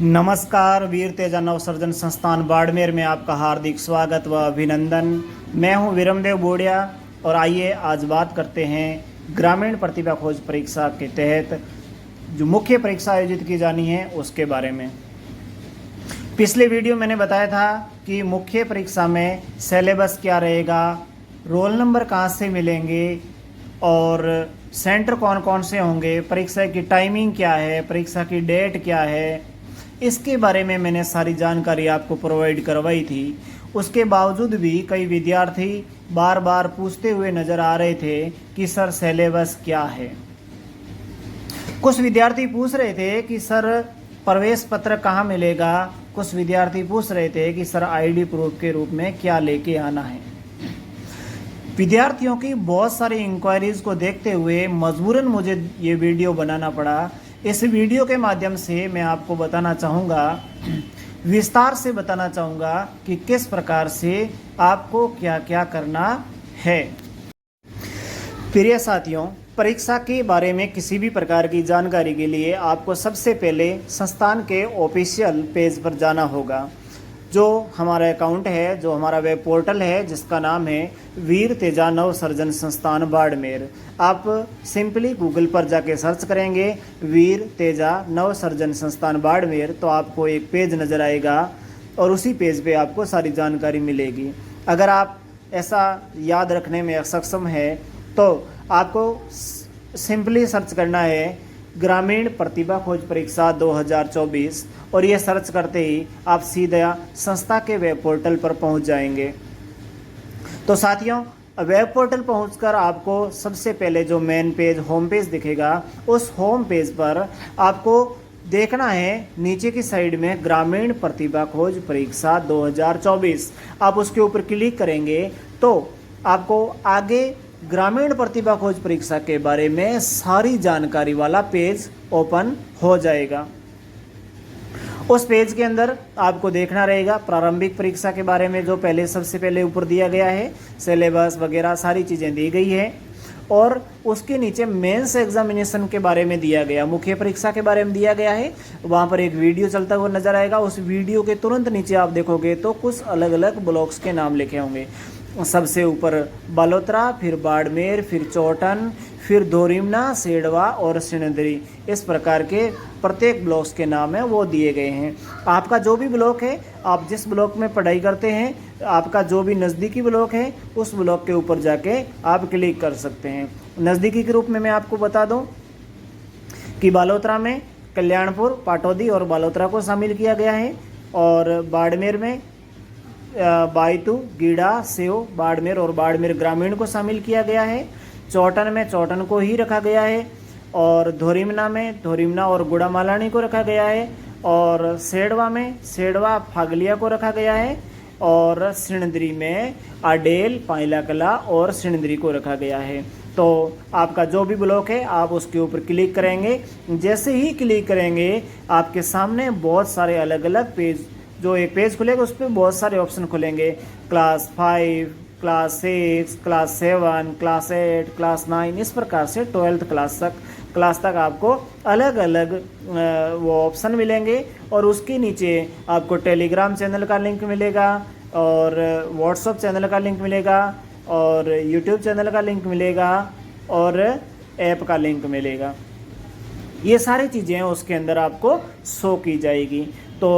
नमस्कार। वीर तेजा नवसर्जन संस्थान बाड़मेर में आपका हार्दिक स्वागत व अभिनंदन। मैं हूं विरमदेव बोड़िया और आइए आज बात करते हैं ग्रामीण प्रतिभा खोज परीक्षा के तहत जो मुख्य परीक्षा आयोजित की जानी है उसके बारे में। पिछले वीडियो मैंने बताया था कि मुख्य परीक्षा में सिलेबस क्या रहेगा, रोल नंबर कहाँ से मिलेंगे और सेंटर कौन कौन से होंगे, परीक्षा की टाइमिंग क्या है, परीक्षा की डेट क्या है, इसके बारे में मैंने सारी जानकारी आपको प्रोवाइड करवाई थी। उसके बावजूद भी कई विद्यार्थी बार बार पूछते हुए नज़र आ रहे थे कि सर सिलेबस क्या है। कुछ विद्यार्थी पूछ रहे थे कि सर प्रवेश पत्र कहाँ मिलेगा, कुछ विद्यार्थी पूछ रहे थे कि सर आईडी प्रूफ के रूप में क्या लेके आना है। विद्यार्थियों की बहुत सारी इंक्वायरीज को देखते हुए मजबूरन मुझे ये वीडियो बनाना पड़ा। इस वीडियो के माध्यम से मैं आपको बताना चाहूँगा, विस्तार से बताना चाहूँगा कि किस प्रकार से आपको क्या क्या करना है। प्रिय साथियों, परीक्षा के बारे में किसी भी प्रकार की जानकारी के लिए आपको सबसे पहले संस्थान के ऑफिशियल पेज पर जाना होगा। जो हमारा अकाउंट है, जो हमारा वेब पोर्टल है, जिसका नाम है वीर तेजा नवसर्जन संस्थान बाड़मेर। आप सिंपली गूगल पर जाके सर्च करेंगे वीर तेजा नवसर्जन संस्थान बाड़मेर तो आपको एक पेज नज़र आएगा और उसी पेज पे आपको सारी जानकारी मिलेगी। अगर आप ऐसा याद रखने में सक्षम है तो आपको सिंपली सर्च करना है ग्रामीण प्रतिभा खोज परीक्षा 2024 और ये सर्च करते ही आप सीधा संस्था के वेब पोर्टल पर पहुंच जाएंगे। तो साथियों, वेब पोर्टल पहुंचकर आपको सबसे पहले जो मेन पेज होम पेज दिखेगा, उस होम पेज पर आपको देखना है नीचे की साइड में ग्रामीण प्रतिभा खोज परीक्षा 2024। आप उसके ऊपर क्लिक करेंगे तो आपको आगे ग्रामीण प्रतिभा खोज परीक्षा के बारे में सारी जानकारी वाला पेज ओपन हो जाएगा। उस पेज के अंदर आपको देखना रहेगा प्रारंभिक परीक्षा के बारे में, जो पहले सबसे पहले ऊपर दिया गया है, सिलेबस वगैरह सारी चीज़ें दी गई है। और उसके नीचे मेंस एग्जामिनेशन के बारे में दिया गया, मुख्य परीक्षा के बारे में दिया गया है। वहाँ पर एक वीडियो चलता हुआ नजर आएगा। उस वीडियो के तुरंत नीचे आप देखोगे तो कुछ अलग अलग ब्लॉक्स के नाम लिखे होंगे। सबसे ऊपर बालोतरा, फिर बाड़मेर, फिर चौटन, फिर धोरिमना, सेडवा और सिणधरी, इस प्रकार के प्रत्येक ब्लॉक्स के नाम है वो दिए गए हैं। आपका जो भी ब्लॉक है, आप जिस ब्लॉक में पढ़ाई करते हैं, आपका जो भी नज़दीकी ब्लॉक है उस ब्लॉक के ऊपर जाके आप क्लिक कर सकते हैं। नज़दीकी के रूप में मैं आपको बता दूं कि बालोतरा में कल्याणपुर, पाटौदी और बालोतरा को शामिल किया गया है और बाड़मेर में बायतू, गीड़ा, सेव, बाड़मेर और बाड़मेर ग्रामीण को शामिल किया गया है। चौटन में चौटन को ही रखा गया है और धोरिमना में धोरिमना और गुड़ामालानी को रखा गया है और सेडवा में सेडवा फागलिया को रखा गया है और सिणधरी में आडेल, पाइला कला और सिणधरी को रखा गया है। तो आपका जो भी ब्लॉक है आप उसके ऊपर क्लिक करेंगे। जैसे ही क्लिक करेंगे आपके सामने बहुत सारे अलग अलग पेज, जो एक पेज खुलेगा उस पर बहुत सारे ऑप्शन खुलेंगे। Class 5, class 6, class 7, class 8, class 9, इस प्रकार से 12th क्लास तक आपको अलग अलग वो ऑप्शन मिलेंगे। और उसके नीचे आपको टेलीग्राम चैनल का लिंक मिलेगा और व्हाट्सएप चैनल का लिंक मिलेगा और यूट्यूब चैनल का लिंक मिलेगा और ऐप का लिंक मिलेगा। ये सारी चीज़ें उसके अंदर आपको शो की जाएगी। तो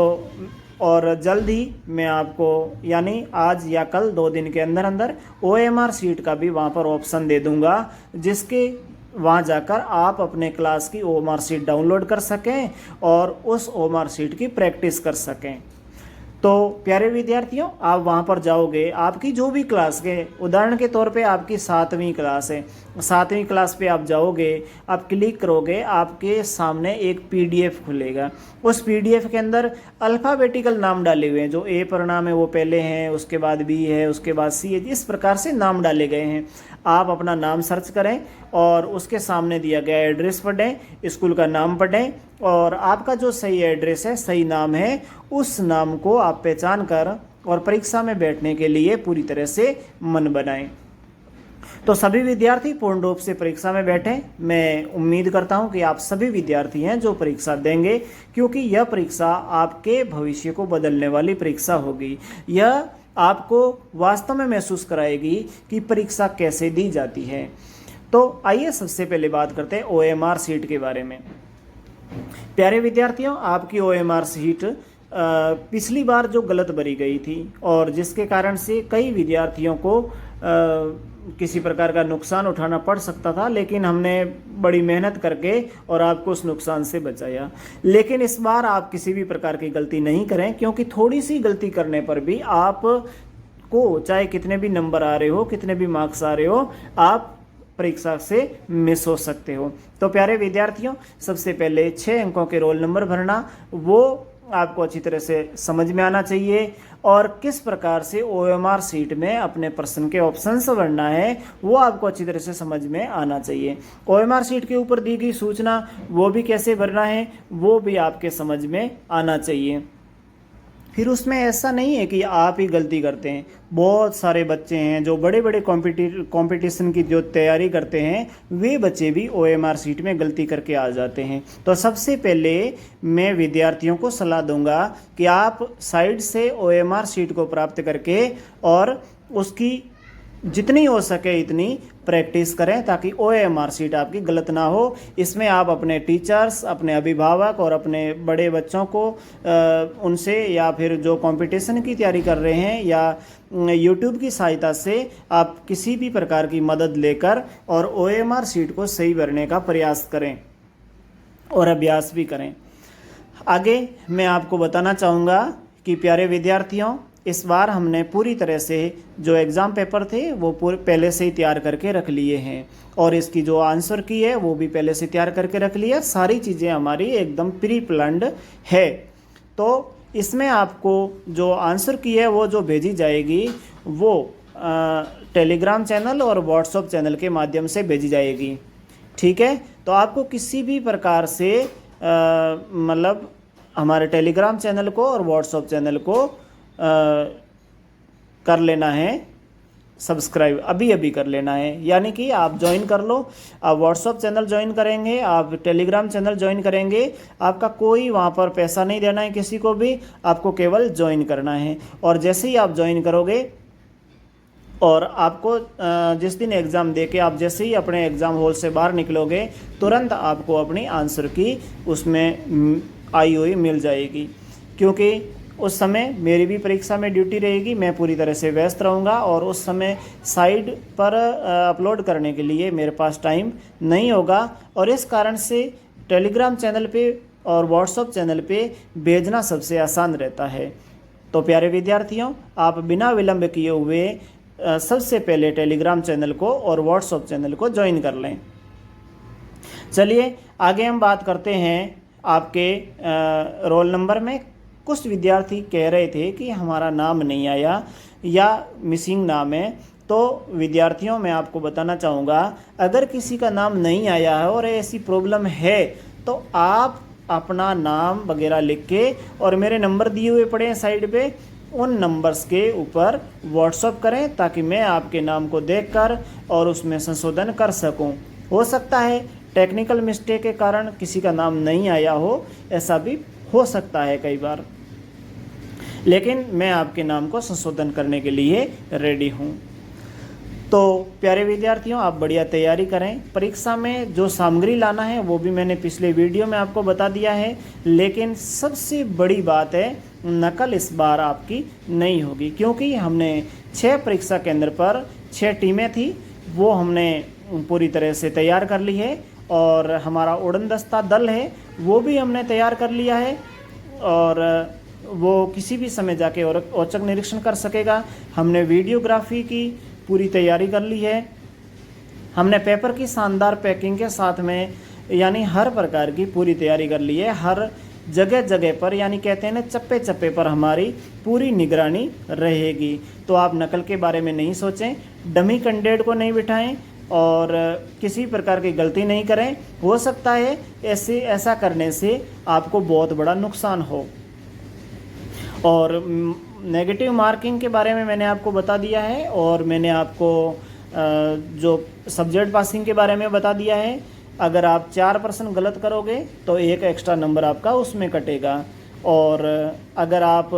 और जल्द ही मैं आपको यानी आज या कल 2 दिन के अंदर अंदर OMR शीट का भी वहाँ पर ऑप्शन दे दूँगा, जिसके वहाँ जाकर आप अपने क्लास की OMR शीट डाउनलोड कर सकें और उस OMR शीट की प्रैक्टिस कर सकें। तो प्यारे विद्यार्थियों, आप वहाँ पर जाओगे, आपकी जो भी क्लास के, उदाहरण के तौर पे आपकी 7वीं क्लास है, 7वीं क्लास पे आप जाओगे, आप क्लिक करोगे, आपके सामने एक PDF खुलेगा। उस PDF के अंदर अल्फ़ाबेटिकल नाम डाले हुए हैं। जो A पर नाम है वो पहले हैं, उसके बाद B है, उसके बाद C है, इस प्रकार से नाम डाले गए हैं। आप अपना नाम सर्च करें और उसके सामने दिया गया एड्रेस पढ़ें, स्कूल का नाम पढ़ें और आपका जो सही एड्रेस है, सही नाम है, उस नाम को आप पहचान कर और परीक्षा में बैठने के लिए पूरी तरह से मन बनाएं। तो सभी विद्यार्थी पूर्ण रूप से परीक्षा में बैठे। मैं उम्मीद करता हूं कि आप सभी विद्यार्थी हैं जो परीक्षा देंगे, क्योंकि यह परीक्षा आपके भविष्य को बदलने वाली परीक्षा होगी। यह आपको वास्तव में महसूस कराएगी कि परीक्षा कैसे दी जाती है। तो आइए सबसे पहले बात करते हैं OMR सीट के बारे में। प्यारे विद्यार्थियों, आपकी OMR सीट पिछली बार जो गलत भरी गई थी और जिसके कारण से कई विद्यार्थियों को किसी प्रकार का नुकसान उठाना पड़ सकता था, लेकिन हमने बड़ी मेहनत करके और आपको उस नुकसान से बचाया। लेकिन इस बार आप किसी भी प्रकार की गलती नहीं करें, क्योंकि थोड़ी सी गलती करने पर भी आप को चाहे कितने भी नंबर आ रहे हो, कितने भी मार्क्स आ रहे हो, आप परीक्षा से मिस हो सकते हो। तो प्यारे विद्यार्थियों, सबसे पहले 6 अंकों के रोल नंबर भरना वो आपको अच्छी तरह से समझ में आना चाहिए, और किस प्रकार से OMR सीट में अपने प्रश्न के ऑप्शंस भरना है वो आपको अच्छी तरह से समझ में आना चाहिए। OMR सीट के ऊपर दी गई सूचना वो भी कैसे भरना है वो भी आपके समझ में आना चाहिए। फिर उसमें ऐसा नहीं है कि आप ही गलती करते हैं। बहुत सारे बच्चे हैं जो बड़े बड़े कंपटीशन की जो तैयारी करते हैं, वे बच्चे भी OMR सीट में गलती करके आ जाते हैं। तो सबसे पहले मैं विद्यार्थियों को सलाह दूंगा कि आप साइड से OMR सीट को प्राप्त करके और उसकी जितनी हो सके इतनी प्रैक्टिस करें, ताकि OMR सीट आपकी गलत ना हो। इसमें आप अपने टीचर्स, अपने अभिभावक और अपने बड़े बच्चों को उनसे, या फिर जो कंपटीशन की तैयारी कर रहे हैं, या YouTube की सहायता से आप किसी भी प्रकार की मदद लेकर और OMR सीट को सही भरने का प्रयास करें और अभ्यास भी करें। आगे मैं आपको बताना चाहूँगा कि प्यारे विद्यार्थियों, इस बार हमने पूरी तरह से जो एग्ज़ाम पेपर थे वो पहले से ही तैयार करके रख लिए हैं, और इसकी जो आंसर की है वो भी पहले से तैयार करके रख लिया। सारी चीज़ें हमारी एकदम प्री प्लान्ड है। तो इसमें आपको जो आंसर की है वो जो भेजी जाएगी वो टेलीग्राम चैनल और व्हाट्सएप चैनल के माध्यम से भेजी जाएगी। ठीक है, तो आपको किसी भी प्रकार से मतलब हमारे टेलीग्राम चैनल को और व्हाट्सएप चैनल को कर लेना है सब्सक्राइब, अभी कर लेना है। यानी कि आप ज्वाइन कर लो। आप व्हाट्सएप चैनल ज्वाइन करेंगे, आप टेलीग्राम चैनल ज्वाइन करेंगे, आपका कोई वहाँ पर पैसा नहीं देना है किसी को भी, आपको केवल ज्वाइन करना है। और जैसे ही आप ज्वाइन करोगे और आपको जिस दिन एग्ज़ाम दे के आप जैसे ही अपने एग्ज़ाम हॉल से बाहर निकलोगे, तुरंत आपको अपनी आंसर की उसमें आई हुई मिल जाएगी। क्योंकि उस समय मेरी भी परीक्षा में ड्यूटी रहेगी, मैं पूरी तरह से व्यस्त रहूँगा, और उस समय साइट पर अपलोड करने के लिए मेरे पास टाइम नहीं होगा। और इस कारण से टेलीग्राम चैनल पे और व्हाट्सएप चैनल पे भेजना सबसे आसान रहता है। तो प्यारे विद्यार्थियों, आप बिना विलंब किए हुए सबसे पहले टेलीग्राम चैनल को और व्हाट्सएप चैनल को ज्वाइन कर लें। चलिए आगे हम बात करते हैं आपके रोल नंबर में। कुछ विद्यार्थी कह रहे थे कि हमारा नाम नहीं आया या मिसिंग नाम है। तो विद्यार्थियों, मैं आपको बताना चाहूँगा, अगर किसी का नाम नहीं आया है और ऐसी प्रॉब्लम है तो आप अपना नाम वगैरह लिख के और मेरे नंबर दिए हुए पड़े हैं साइड पे, उन नंबर्स के ऊपर व्हाट्सअप करें, ताकि मैं आपके नाम को देखकर और उसमें संशोधन कर सकूं। हो सकता है टेक्निकल मिस्टेक के कारण किसी का नाम नहीं आया हो, ऐसा भी हो सकता है कई बार, लेकिन मैं आपके नाम को संशोधन करने के लिए रेडी हूँ। तो प्यारे विद्यार्थियों, आप बढ़िया तैयारी करें। परीक्षा में जो सामग्री लाना है वो भी मैंने पिछले वीडियो में आपको बता दिया है, लेकिन सबसे बड़ी बात है, नकल इस बार आपकी नहीं होगी, क्योंकि हमने 6 परीक्षा केंद्र पर 6 टीमें थी, वो हमने पूरी तरह से तैयार कर ली है, और हमारा उड़न दस्ता दल है वो भी हमने तैयार कर लिया है, और वो किसी भी समय जाके और औचक निरीक्षण कर सकेगा। हमने वीडियोग्राफी की पूरी तैयारी कर ली है, हमने पेपर की शानदार पैकिंग के साथ में, यानी हर प्रकार की पूरी तैयारी कर ली है। हर जगह जगह पर, यानी कहते हैं ना, चप्पे चप्पे पर हमारी पूरी निगरानी रहेगी। तो आप नकल के बारे में नहीं सोचें, डमी कैंडिडेट को नहीं बिठाएं और किसी प्रकार की गलती नहीं करें। हो सकता है ऐसा करने से आपको बहुत बड़ा नुकसान हो। और नेगेटिव मार्किंग के बारे में मैंने आपको बता दिया है, और मैंने आपको जो सब्जेक्ट पासिंग के बारे में बता दिया है। अगर आप 4 प्रश्न गलत करोगे तो 1 एक्स्ट्रा नंबर आपका उसमें कटेगा, और अगर आप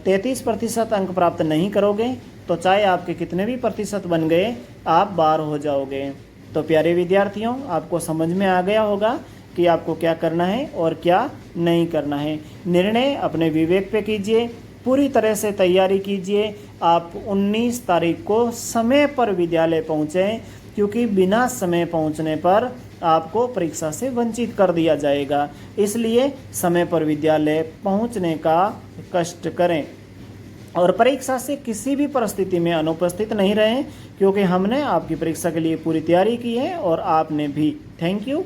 33% अंक प्राप्त नहीं करोगे तो चाहे आपके कितने भी प्रतिशत बन गए, आप बाहर हो जाओगे। तो प्यारे विद्यार्थियों, आपको समझ में आ गया होगा कि आपको क्या करना है और क्या नहीं करना है। निर्णय अपने विवेक पे कीजिए, पूरी तरह से तैयारी कीजिए। आप 19 तारीख को समय पर विद्यालय पहुँचें, क्योंकि बिना समय पहुँचने पर आपको परीक्षा से वंचित कर दिया जाएगा। इसलिए समय पर विद्यालय पहुँचने का कष्ट करें और परीक्षा से किसी भी परिस्थिति में अनुपस्थित नहीं रहें, क्योंकि हमने आपकी परीक्षा के लिए पूरी तैयारी की है और आपने भी। Thank you.